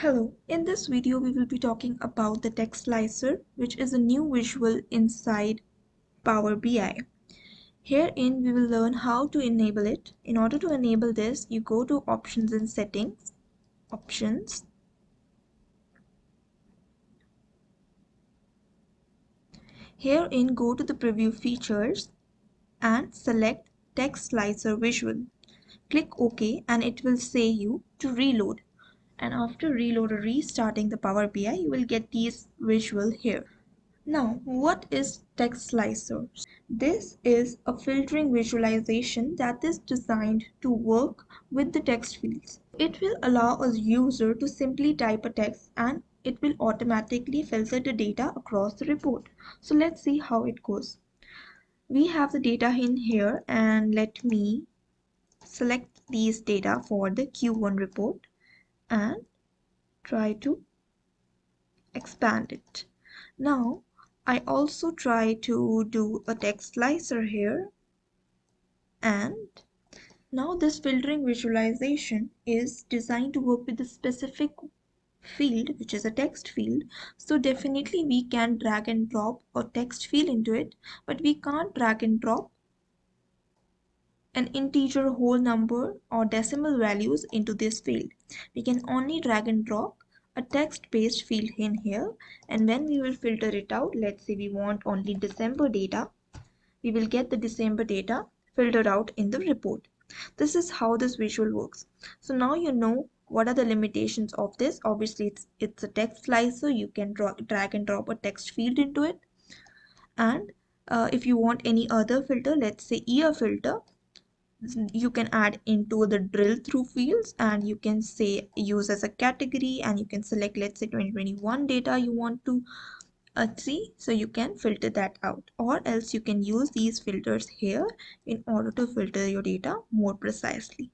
Hello, in this video we will be talking about the text slicer, which is a new visual inside Power BI. Herein we will learn how to enable it. In order to enable this, you go to Options and Settings, Options. Herein go to the Preview Features and select Text Slicer Visual. Click OK and it will say you to reload. And after reload or restarting the Power BI, you will get these visual here. Now, what is text slicer? This is a filtering visualization that is designed to work with the text fields. It will allow a user to simply type a text and it will automatically filter the data across the report. So let's see how it goes. We have the data in here and let me select these data for the Q1 report and try to expand it. Now, I also try to do a text slicer here, and now this filtering visualization is designed to work with a specific field, which is a text field. So definitely we can drag and drop a text field into it, but we can't drag and drop an integer, whole number or decimal values into this field. We can only drag and drop a text-based field in here, and when we will filter it out, let's say we want only December data, we will get the December data filtered out in the report. This is how this visual works. So now you know what are the limitations of this. Obviously it's a text slicer. You can drag and drop a text field into it, and if you want any other filter, let's say year filter, you can add into the drill through fields, and you can say use as a category, and you can select, let's say 2021 data you want to see, so you can filter that out, or else you can use these filters here in order to filter your data more precisely.